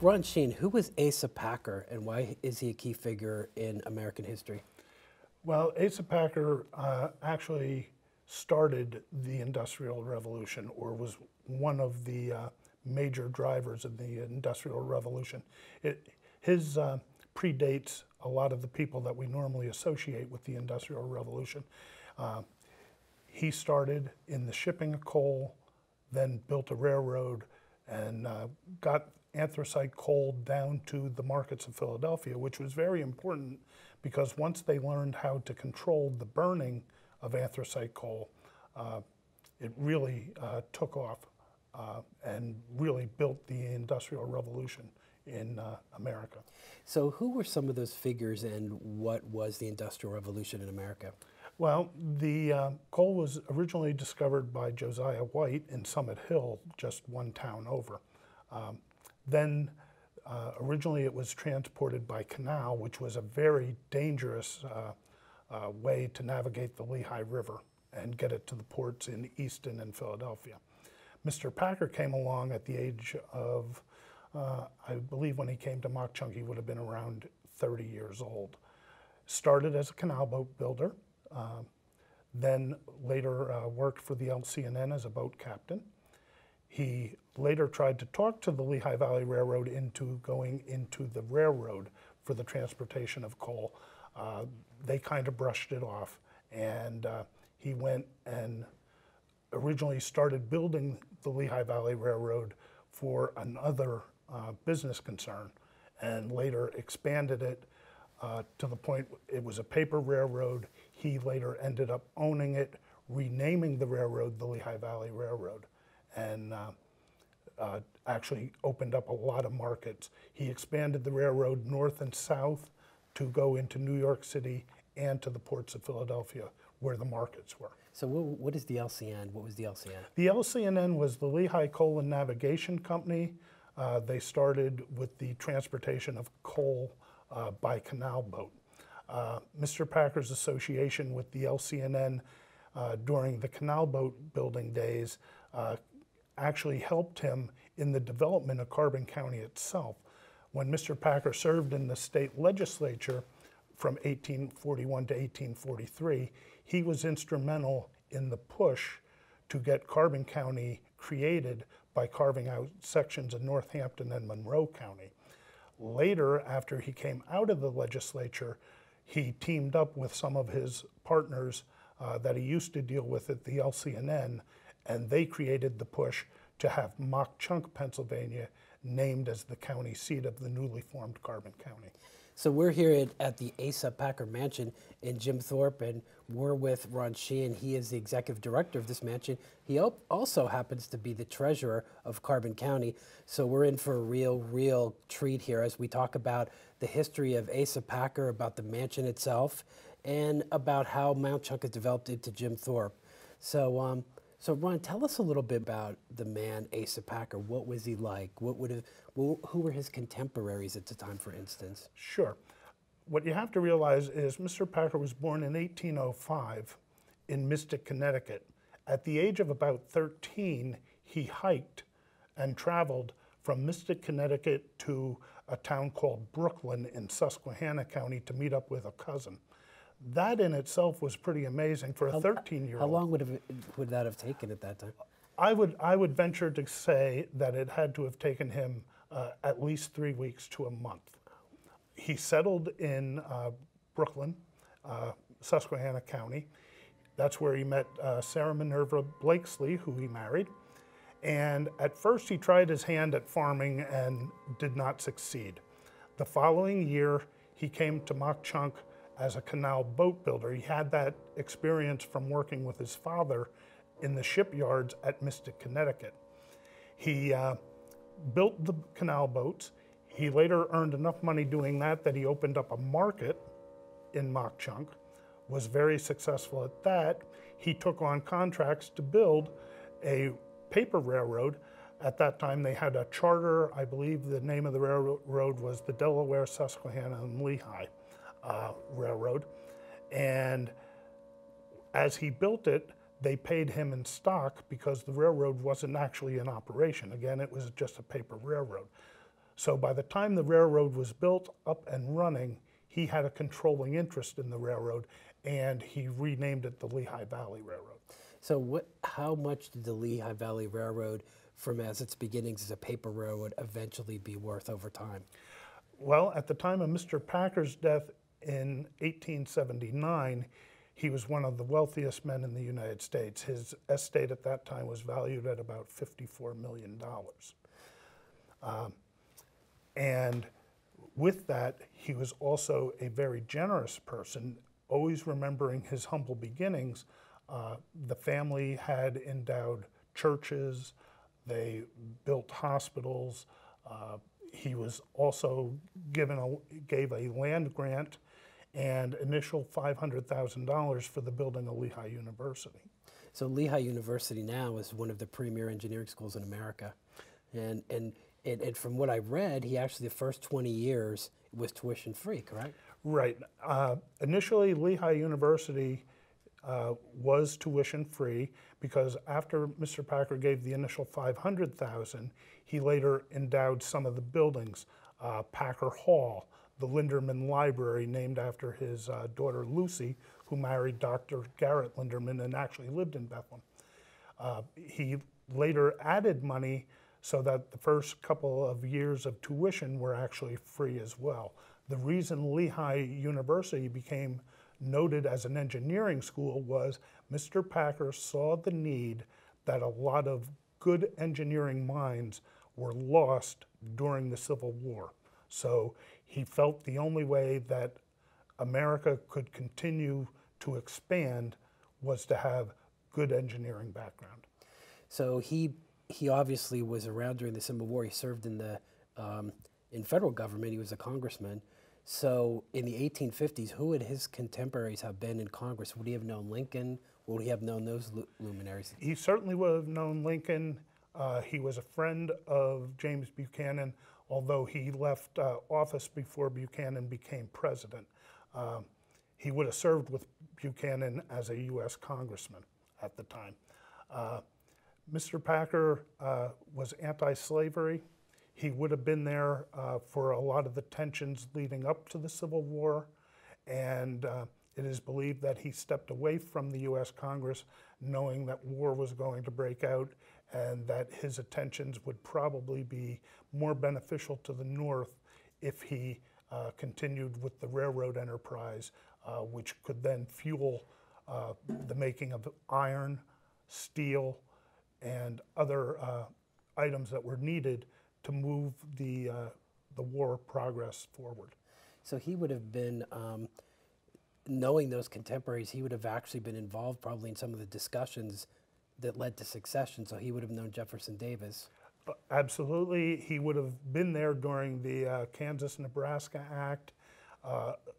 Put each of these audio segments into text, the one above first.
Ron Sheehan, who was Asa Packer and why is he a key figure in American history? Well, Asa Packer actually started the Industrial Revolution, or was one of the major drivers of the Industrial Revolution. His predates a lot of the people that we normally associate with the Industrial Revolution. He started in the shipping of coal, then built a railroad, and got anthracite coal down to the markets of Philadelphia, which was very important because once they learned how to control the burning of anthracite coal, it really took off and really built the Industrial Revolution in America. So who were some of those figures and what was the Industrial Revolution in America? Well, the coal was originally discovered by Josiah White in Summit Hill, just one town over. Then originally it was transported by canal, which was a very dangerous way to navigate the Lehigh River and get it to the ports in Easton and Philadelphia. Mr. Packer came along at the age of, I believe when he came to Mock Chunk, he would have been around 30 years old. Started as a canal boat builder, then later worked for the LC&N as a boat captain. He later tried to talk to the Lehigh Valley Railroad into going into the railroad for the transportation of coal. They kind of brushed it off, and he went and originally started building the Lehigh Valley Railroad for another business concern, and later expanded it to the point it was a paper railroad. He later ended up owning it, renaming the railroad the Lehigh Valley Railroad, and actually opened up a lot of markets. He expanded the railroad north and south to go into New York City and to the ports of Philadelphia, where the markets were. So what is the LCN? What was the LCN? The LC&N was the Lehigh Coal and Navigation Company. They started with the transportation of coal by canal boat. Mr. Packer's association with the LC&N during the canal boat building days actually helped him in the development of Carbon County itself. When Mr. Packer served in the state legislature from 1841 to 1843, he was instrumental in the push to get Carbon County created by carving out sections of Northampton and Monroe County. Later, after he came out of the legislature, he teamed up with some of his partners that he used to deal with at the LC&N, and they created the push to have Mock Chunk, Pennsylvania, named as the county seat of the newly formed Carbon County. So we're here at the Asa Packer Mansion in Jim Thorpe, and we're with Ron Sheehan. He is the executive director of this mansion. He also happens to be the treasurer of Carbon County. So we're in for a real treat here as we talk about the history of Asa Packer, about the mansion itself, and about how Mount Chunk has developed into Jim Thorpe. So, so Ron, tell us a little bit about the man Asa Packer. What was he like? Who were his contemporaries at the time, for instance? Sure. What you have to realize is Mr. Packer was born in 1805 in Mystic, Connecticut. At the age of about 13, he hiked and traveled from Mystic, Connecticut to a town called Brooklyn in Susquehanna County to meet up with a cousin. That in itself was pretty amazing for a 13-year-old. How long would that have taken at that time? I would venture to say that it had to have taken him at least 3 weeks to a month. He settled in Brooklyn, Susquehanna County. That's where he met Sarah Minerva Blakesley, who he married. And at first he tried his hand at farming and did not succeed. The following year, he came to Mock Chunk as a canal boat builder. He had that experience from working with his father in the shipyards at Mystic, Connecticut. He built the canal boats. He later earned enough money doing that he opened up a market in Mock Chunk, was very successful at that. He took on contracts to build a paper railroad. At that time they had a charter. I believe the name of the railroad was the Delaware, Susquehanna, and Lehigh Railroad. And as he built it, they paid him in stock because the railroad wasn't actually in operation. Again, it was just a paper railroad. So by the time the railroad was built up and running, he had a controlling interest in the railroad, and he renamed it the Lehigh Valley Railroad. So how much did the Lehigh Valley Railroad, from as its beginnings as a paper railroad, eventually be worth over time? Well, at the time of Mr. Packer's death in 1879, he was one of the wealthiest men in the United States. His estate at that time was valued at about $54 million. And with that, he was also a very generous person, always remembering his humble beginnings. The family had endowed churches, they built hospitals. He was also gave a land grant and initial $500,000 for the building of Lehigh University. So Lehigh University now is one of the premier engineering schools in America. And from what I read, he actually, the first 20 years was tuition free, correct? Right. Initially, Lehigh University was tuition free because after Mr. Packer gave the initial $500,000, he later endowed some of the buildings, Packer Hall, the Linderman Library, named after his daughter Lucy, who married Dr. Garrett Linderman and actually lived in Bethlehem. He later added money so that the first couple of years of tuition were actually free as well. The reason Lehigh University became noted as an engineering school was Mr. Packer saw the need that a lot of good engineering minds were lost during the Civil War. So he felt the only way that America could continue to expand was to have good engineering background. So he obviously was around during the Civil War. He served in the in federal government. He was a congressman. So in the 1850s, who would his contemporaries have been in Congress? Would he have known Lincoln? Would he have known those luminaries? He certainly would have known Lincoln. He was a friend of James Buchanan, although he left office before Buchanan became president. He would have served with Buchanan as a U.S. congressman at the time. Mr. Packer was anti-slavery. He would have been there for a lot of the tensions leading up to the Civil War, and it is believed that he stepped away from the U.S. Congress knowing that war was going to break out and that his attentions would probably be more beneficial to the North if he continued with the railroad enterprise, which could then fuel the making of iron, steel, and other items that were needed to move the war progress forward. So he would have been, knowing those contemporaries, he would have actually been involved probably in some of the discussions that led to secession. So he would have known Jefferson Davis. Absolutely. He would have been there during the Kansas-Nebraska Act,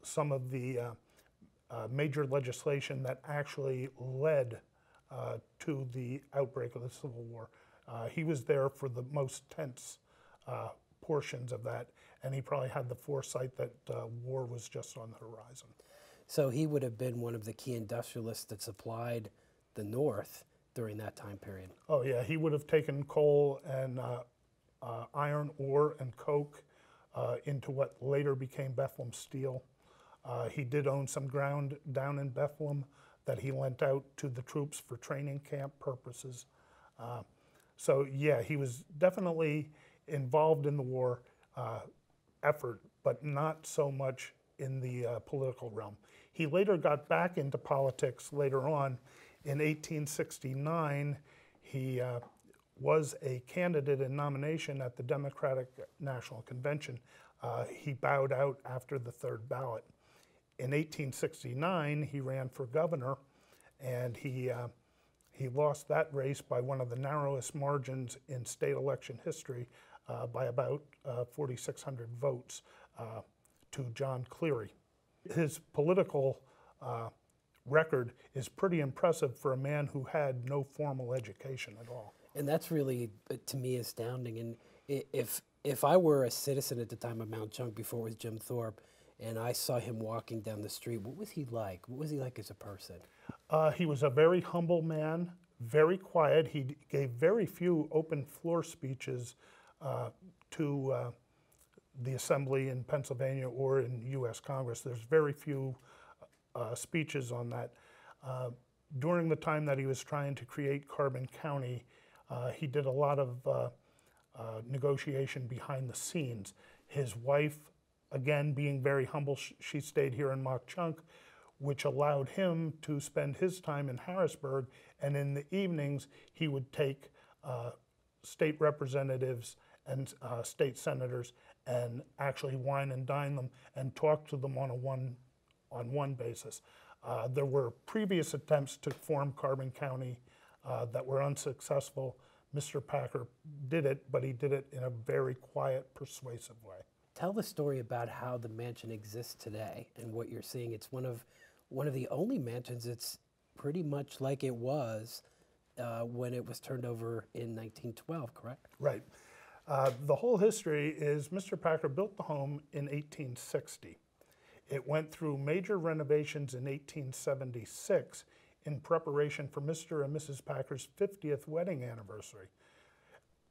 some of the major legislation that actually led to the outbreak of the Civil War. He was there for the most tense portions of that, and he probably had the foresight that war was just on the horizon. So he would have been one of the key industrialists that supplied the North during that time period. Oh yeah, he would have taken coal and iron ore and coke into what later became Bethlehem Steel. He did own some ground down in Bethlehem that he lent out to the troops for training camp purposes. So yeah, he was definitely involved in the war effort, but not so much in the political realm. He later got back into politics later on. In 1869, he was a candidate in nomination at the Democratic National Convention. He bowed out after the third ballot. In 1869, he ran for governor, and he lost that race by one of the narrowest margins in state election history, by about 4,600 votes to John Cleary. His political record is pretty impressive for a man who had no formal education at all. And that's really, to me, astounding. And if I were a citizen at the time of Mount Chunk before it was Jim Thorpe, and I saw him walking down the street, what was he like? What was he like as a person? He was a very humble man, very quiet. He gave very few open floor speeches to the Assembly in Pennsylvania or in U.S. Congress. There's very few speeches on that. During the time that he was trying to create Carbon County, he did a lot of negotiation behind the scenes. His wife, again, being very humble, she stayed here in Mock Chunk, which allowed him to spend his time in Harrisburg, and in the evenings he would take state representatives and state senators and actually wine and dine them and talk to them on a one-on-one basis. There were previous attempts to form Carbon County that were unsuccessful. Mr. Packer did it, but he did it in a very quiet, persuasive way. Tell the story about how the mansion exists today and what you're seeing. It's one of the only mansions that's pretty much like it was when it was turned over in 1912, correct? Right. The whole history is Mr. Packer built the home in 1860. It went through major renovations in 1876 in preparation for Mr. and Mrs. Packer's 50th wedding anniversary.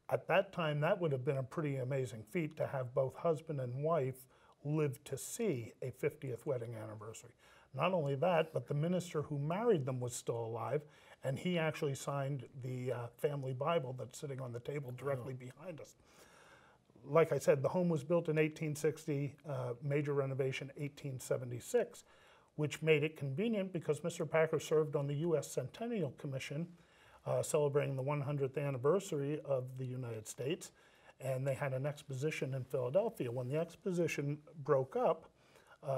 At that time, that would have been a pretty amazing feat to have both husband and wife live to see a 50th wedding anniversary. Not only that, but the minister who married them was still alive, and he actually signed the family Bible that's sitting on the table directly behind us. Like I said, the home was built in 1860, major renovation 1876, which made it convenient because Mr. Packer served on the U.S. Centennial Commission celebrating the 100th anniversary of the United States, and they had an exposition in Philadelphia. When the exposition broke up,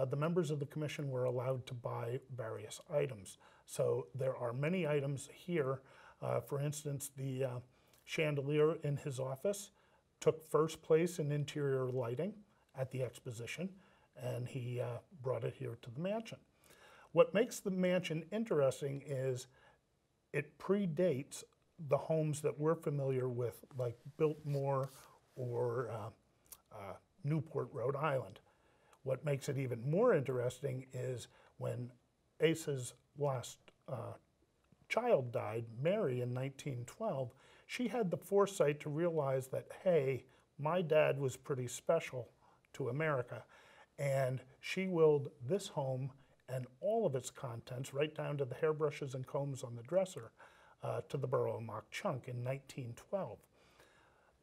the members of the commission were allowed to buy various items. So there are many items here. For instance, the chandelier in his office took first place in interior lighting at the exposition, and he brought it here to the mansion. What makes the mansion interesting is it predates the homes that we're familiar with, like Biltmore or Newport, Rhode Island. What makes it even more interesting is when Asa's last child died, Mary, in 1912, she had the foresight to realize that, hey, my dad was pretty special to America, and she willed this home and all of its contents, right down to the hairbrushes and combs on the dresser, to the borough of Mock Chunk in 1912.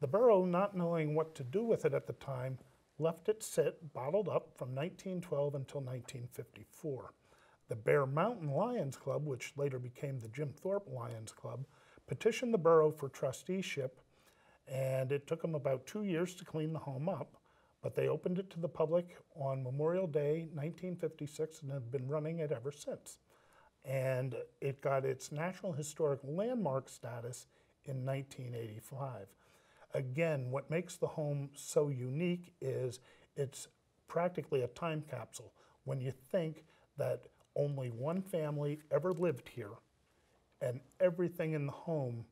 The borough, not knowing what to do with it at the time, left it sit bottled up from 1912 until 1954. The Bear Mountain Lions Club, which later became the Jim Thorpe Lions Club, petitioned the borough for trusteeship, and it took them about 2 years to clean the home up, but they opened it to the public on Memorial Day 1956 and have been running it ever since. And it got its National Historic Landmark status in 1985. Again, what makes the home so unique is it's practically a time capsule. When you think that only one family ever lived here and everything in the home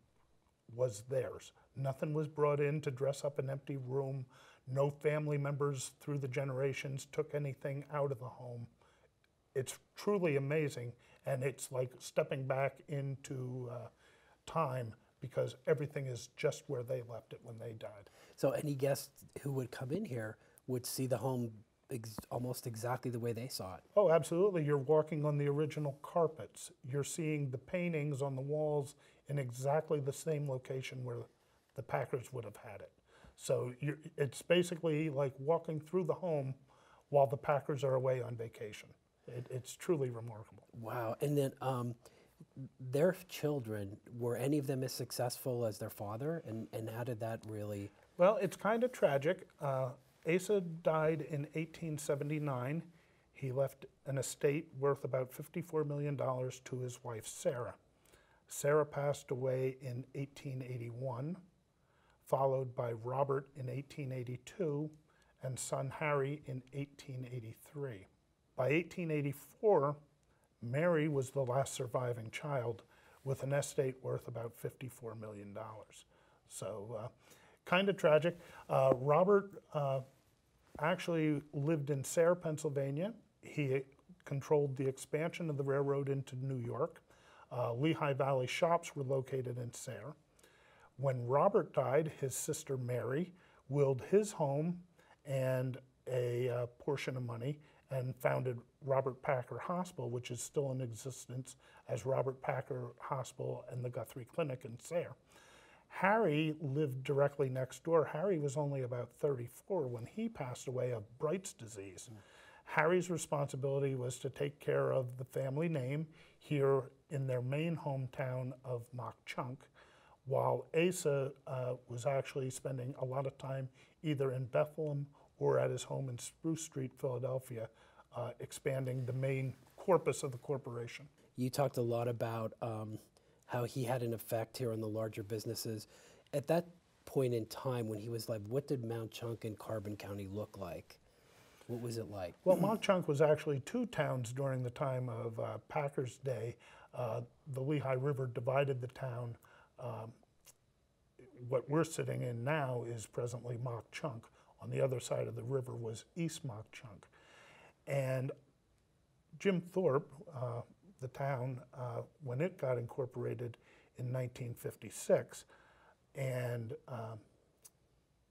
was theirs. Nothing was brought in to dress up an empty room. No family members through the generations took anything out of the home. It's truly amazing, and it's like stepping back into time because everything is just where they left it when they died. So any guest who would come in here would see the home almost exactly the way they saw it. Oh, absolutely. You're walking on the original carpets. You're seeing the paintings on the walls in exactly the same location where the Packers would have had it. So it's basically like walking through the home while the Packers are away on vacation. It's truly remarkable. Wow. And then their children, were any of them as successful as their father? And how did that really? Well, it's kind of tragic. Asa died in 1879. He left an estate worth about $54 million to his wife, Sarah. Sarah passed away in 1881, followed by Robert in 1882, and son Harry in 1883. By 1884, Mary was the last surviving child with an estate worth about $54 million. So kind of tragic. Robert actually lived in Sayre, Pennsylvania. He controlled the expansion of the railroad into New York. Lehigh Valley shops were located in Sayre. When Robert died, his sister Mary willed his home and a portion of money and founded Robert Packer Hospital, which is still in existence as Robert Packer Hospital and the Guthrie Clinic in Sayre. Harry lived directly next door. Harry was only about 34 when he passed away of Bright's disease. Harry's responsibility was to take care of the family name here in their main hometown of Mock Chunk, while Asa was actually spending a lot of time either in Bethlehem or at his home in Spruce Street, Philadelphia, expanding the main corpus of the corporation. You talked a lot about how he had an effect here on the larger businesses. At that point in time when he was like, what did Mount Chunk and Carbon County look like? What was it like? Well, Mock Chunk was actually two towns during the time of Packer's day. The Lehigh River divided the town. What we're sitting in now is presently Mock Chunk. On the other side of the river was East Mock Chunk. And Jim Thorpe, the town, when it got incorporated in 1956, and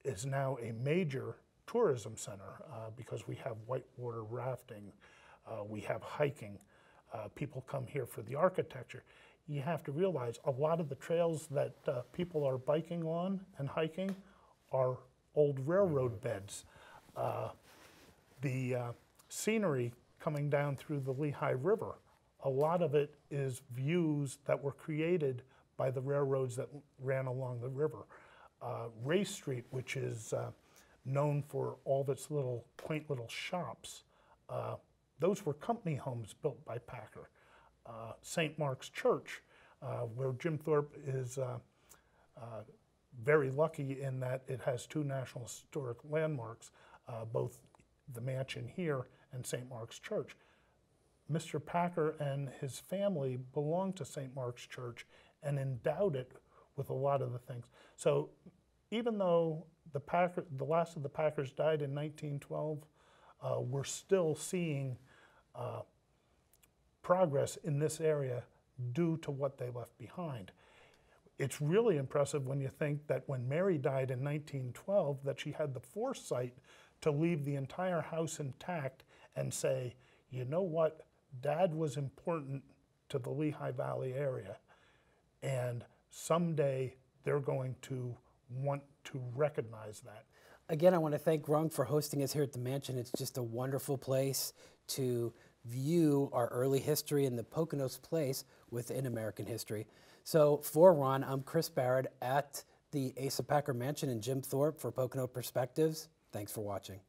is now a major tourism center because we have whitewater rafting, we have hiking, people come here for the architecture. You have to realize a lot of the trails that people are biking on and hiking are old railroad beds. The scenery coming down through the Lehigh River, a lot of it is views that were created by the railroads that ran along the river. Ray Street, which is known for all of its little quaint little shops, those were company homes built by Packer. St. Mark's Church, where Jim Thorpe is very lucky in that it has two National Historic Landmarks, both the mansion here and St. Mark's Church. Mr. Packer and his family belonged to St. Mark's Church and endowed it with a lot of the things. So even though the last of the Packers died in 1912, we're still seeing progress in this area due to what they left behind. It's really impressive when you think that when Mary died in 1912, that she had the foresight to leave the entire house intact and say, you know what, Dad was important to the Lehigh Valley area, and someday they're going to want to recognize that. Again, I want to thank Ron for hosting us here at the mansion. It's just a wonderful place to view our early history and the Poconos place within American history. So for Ron, I'm Chris Barrett at the Asa Packer Mansion and Jim Thorpe for Pocono Perspectives. Thanks for watching.